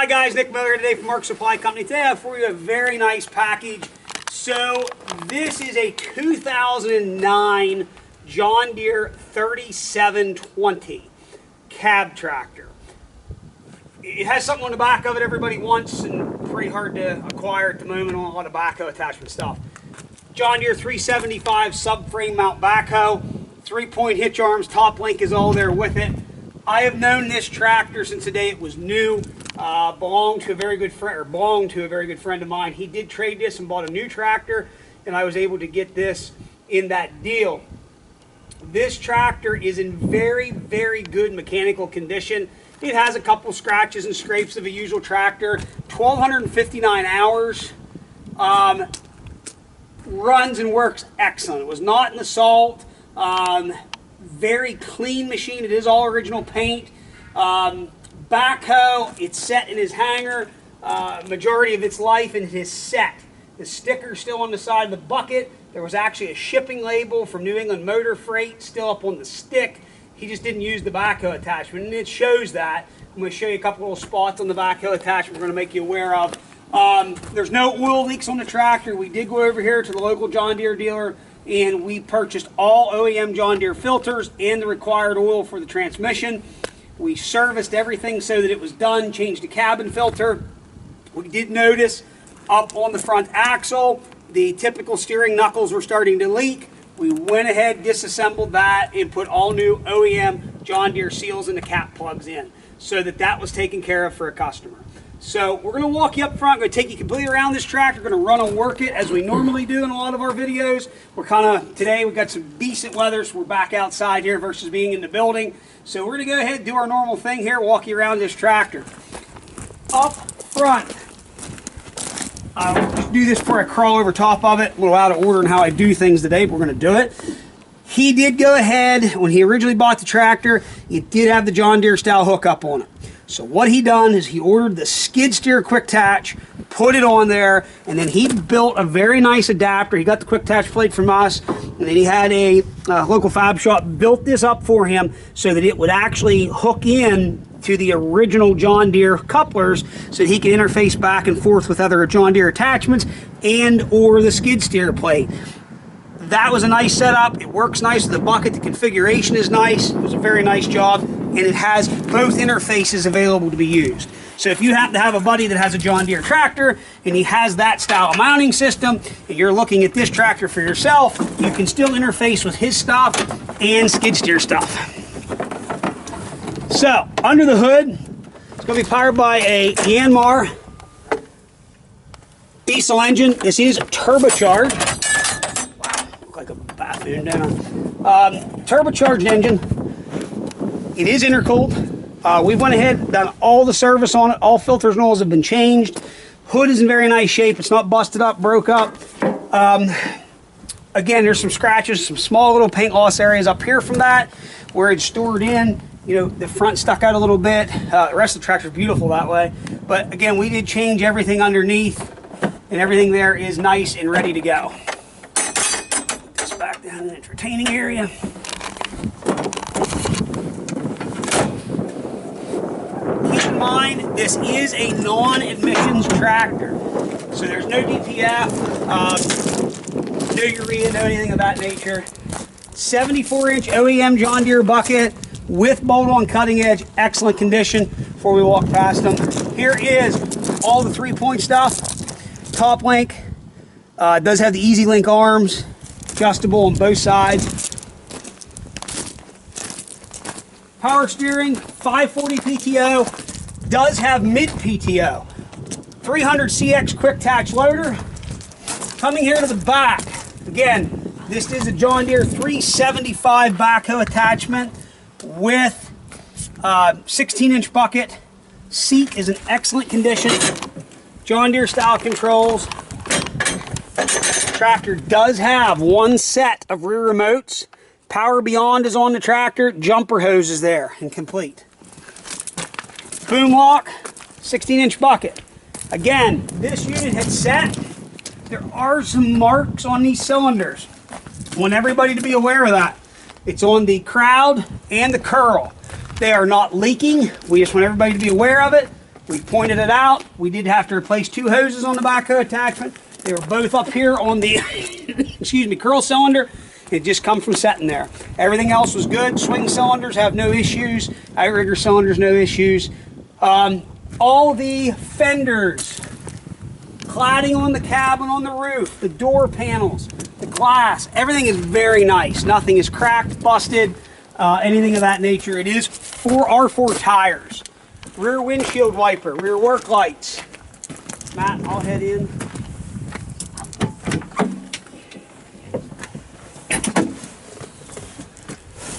Hi guys, Nick Miller today from Mark Supply Company. Today I have for you a very nice package. So this is a 2009 John Deere 3720 cab tractor. It has something on the back of it everybody wants and pretty hard to acquire at the moment on a lot of backhoe attachment stuff. John Deere 375 subframe mount backhoe, 3-point hitch arms, top link is all there with it. I have known this tractor since the day it was new. Belonged to a very good friend of mine. He did trade this and bought a new tractor, and I was able to get this in that deal. This tractor is in very, very good mechanical condition. It has a couple scratches and scrapes of a usual tractor. 1,259 hours. Runs and works excellent. It was not in the salt. Very clean machine. It is all original paint. Backhoe, it's set in his hanger majority of its life, and it is set. The sticker's still on the side of the bucket. There was actually a shipping label from New England Motor Freight still up on the stick. He just didn't use the backhoe attachment, and it shows that. I'm going to show you a couple little spots on the backhoe attachment we're going to make you aware of. There's no oil leaks on the tractor. We did go over here to the local John Deere dealer, and we purchased all OEM John Deere filters and the required oil for the transmission. We serviced everything so that it was done, changed the cabin filter. We did notice up on the front axle, the typical steering knuckles were starting to leak. We went ahead, disassembled that, and put all new OEM John Deere seals and the cap plugs in so that that was taken care of for a customer. So we're going to walk you up front. I'm going to take you completely around this tractor. We're going to run and work it as we normally do in a lot of our videos. Today we've got some decent weather, so we're back outside here versus being in the building. So we're going to go ahead and do our normal thing here, walk you around this tractor. Up front, I'll just do this before I crawl over top of it. A little out of order in how I do things today, but we're going to do it. He did go ahead, when he originally bought the tractor, it did have the John Deere style hookup on it. So what he done is he ordered the skid steer quick attach, put it on there, and then he built a very nice adapter. He got the quick attach plate from us, and then he had a local fab shop built this up for him so that it would actually hook in to the original John Deere couplers so that he could interface back and forth with other John Deere attachments and or the skid steer plate. That was a nice setup. It works nice with the bucket. The configuration is nice. It was a very nice job, and it has both interfaces available to be used. So if you happen to have a buddy that has a John Deere tractor and he has that style mounting system and you're looking at this tractor for yourself, you can still interface with his stuff and skid steer stuff. So under the hood, it's going to be powered by a Yanmar diesel engine. This is turbocharged. Like a bathroom down. Turbocharged engine. It is intercooled. We went ahead, done all the service on it. All filters and oils have been changed. Hood is in very nice shape. It's not busted up, broke up. Again, there's some scratches, some small little paint loss areas up here from that where it's stored in. You know, the front stuck out a little bit. The rest of the tractor is beautiful that way. But again, we did change everything underneath, and everything there is nice and ready to go. Back down in the entertaining area. Keep in mind, this is a non-emissions tractor. So there's no DPF, no urea, no anything of that nature. 74-inch OEM John Deere bucket with bolt-on cutting edge, excellent condition before we walk past them. Here is all the 3-point stuff. Top link, does have the Easy Link arms. Adjustable on both sides. Power steering, 540 PTO, does have mid PTO. 300 CX quick attach loader. Coming here to the back, again, this is a John Deere 375 backhoe attachment with 16-inch bucket. Seat is in excellent condition. John Deere style controls. Tractor does have one set of rear remotes. Power Beyond is on the tractor. Jumper hose is there and complete. Boom lock, 16-inch bucket. Again, this unit had set. There are some marks on these cylinders. I want everybody to be aware of that. It's on the crowd and the curl. They are not leaking. We just want everybody to be aware of it. We pointed it out. We did have to replace 2 hoses on the backhoe attachment. They were both up here on the excuse me, curl cylinder. It just come from setting there. Everything else was good. Swing cylinders have no issues. Outrigger cylinders, no issues. All the fenders, cladding on the cabin, on the roof, the door panels, the glass, everything is very nice. Nothing is cracked, busted, anything of that nature. It is 4R4 tires. Rear windshield wiper, rear work lights. Matt, I'll head in.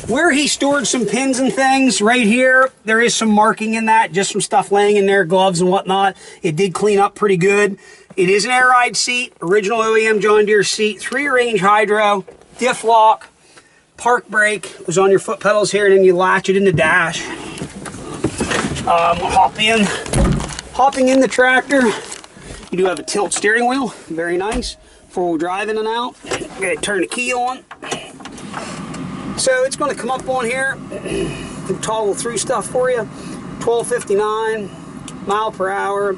Where he stored some pins and things, right here, there is some marking in that, just some stuff laying in there, gloves and whatnot. It did clean up pretty good. It is an air ride seat, original OEM John Deere seat, 3-range hydro, diff lock, park brake. It was on your foot pedals here, and then you latch it in the dash. We'll hop in. Hopping in the tractor, you do have a tilt steering wheel, very nice. 4-wheel drive in and out. I'm going to turn the key on. So it's going to come up on here and toggle through stuff for you. 1259 mile per hour.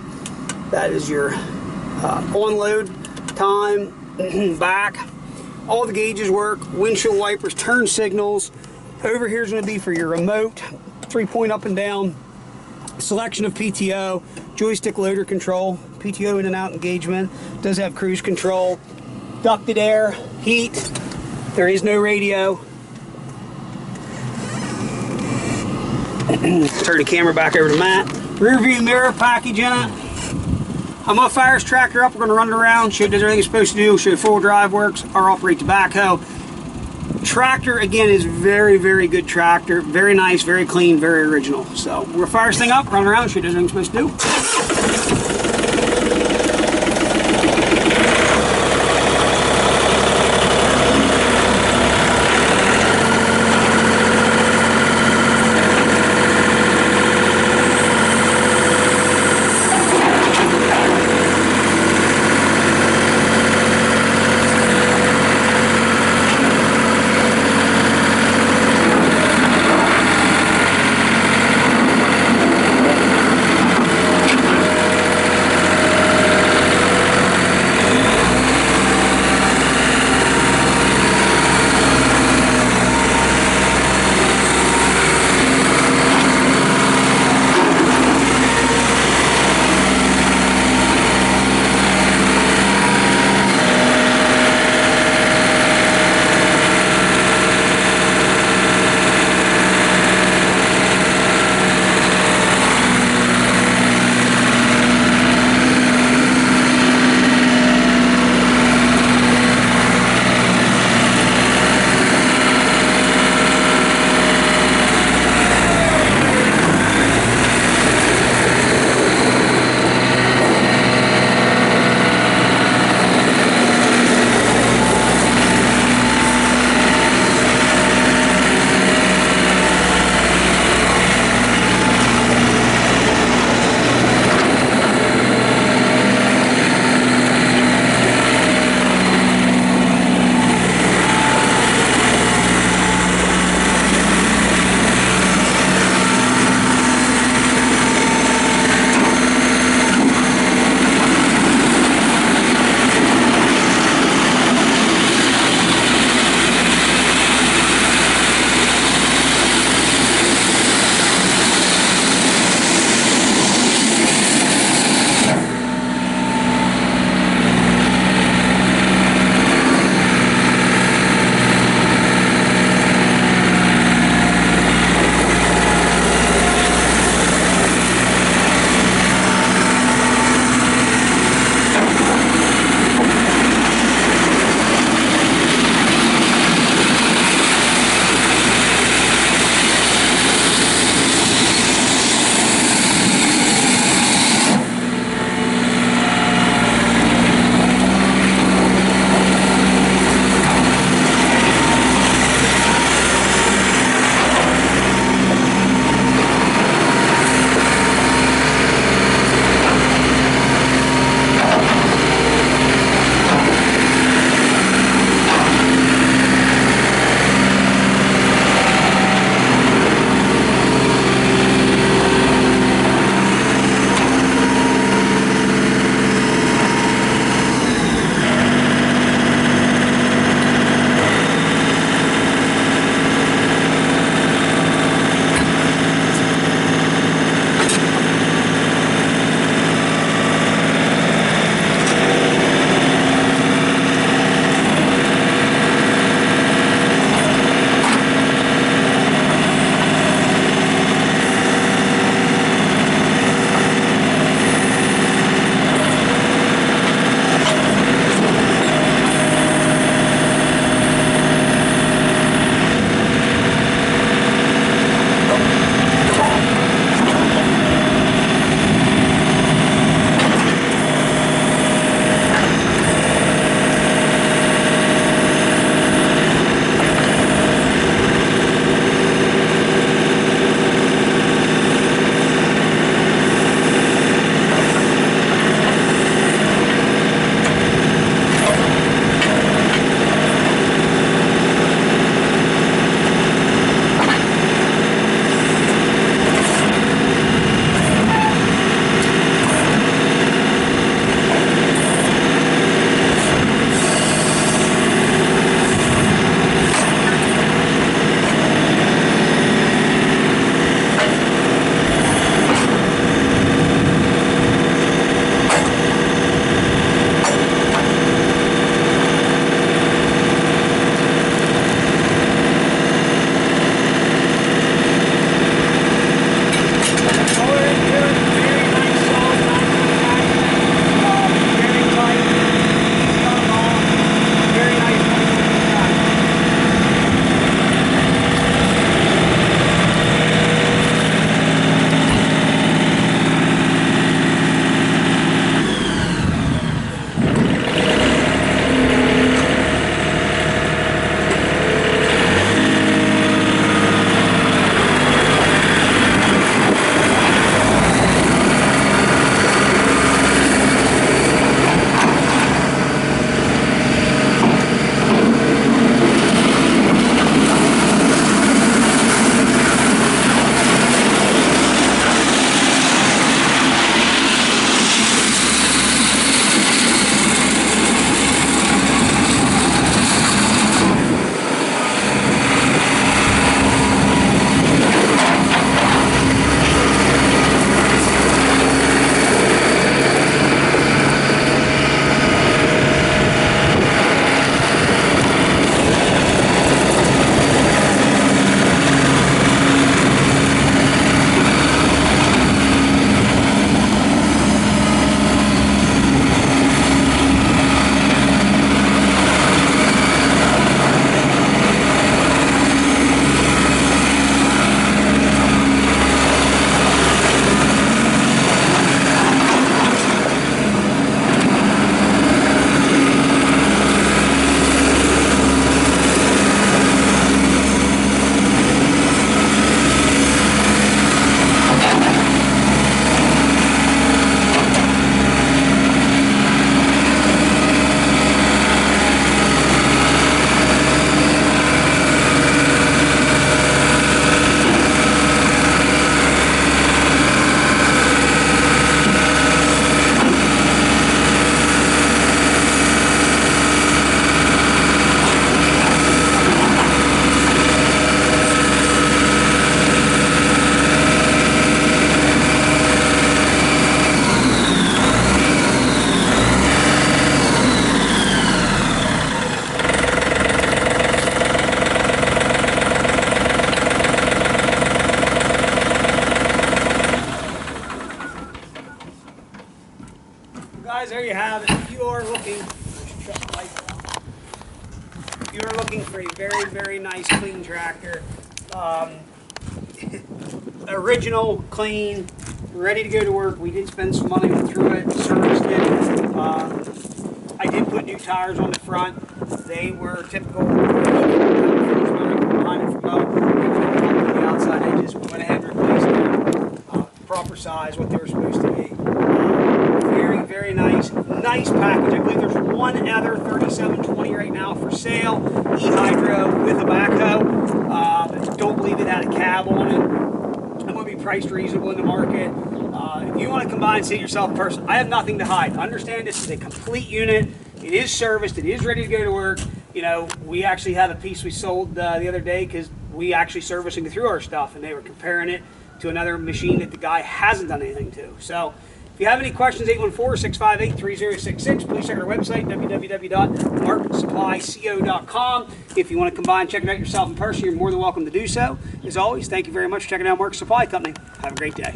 That is your on-load time, back. All the gauges work. Windshield wipers, turn signals. Over here is going to be for your remote. 3-point up and down. Selection of PTO. Joystick loader control. PTO in and out engagement. Does have cruise control. Ducted air. Heat. There is no radio. Turn the camera back over to Matt. Rear view mirror package in it. I'm going to fire this tractor up. We're going to run it around, show it does everything it's supposed to do, show you 4-wheel drive works, or operate the backhoe. Tractor, again, is very, very good tractor. Very nice, very clean, very original. So we'll fire this thing up, run around, show it does everything it's supposed to do. Guys, there you have it. If you are looking, if you are looking for a very, very nice, clean tractor, original, clean, ready to go to work. We did spend some money, went through it, serviced it. I did put new tires on the front. They were typical. Behind it from the outside edges. We went ahead and replaced them. Proper size, what they were supposed to be. Very, very nice. Nice package. I believe there's one other 3720 right now for sale. E-Hydro with a backhoe. Don't believe it had a cab on it. I'm going to be priced reasonable in the market. If you want to come by and see it yourself in person, I have nothing to hide. Understand this is a complete unit. It is serviced. It is ready to go to work. You know, we actually had a piece we sold the other day because we actually servicing through our stuff, and they were comparing it to another machine that the guy hasn't done anything to. So if you have any questions, 814-658-3066. Please check our website, www.marksupplyco.com. If you want to come by and check it out yourself in person, you're more than welcome to do so. As always, thank you very much for checking out Mark Supply Company. Have a great day.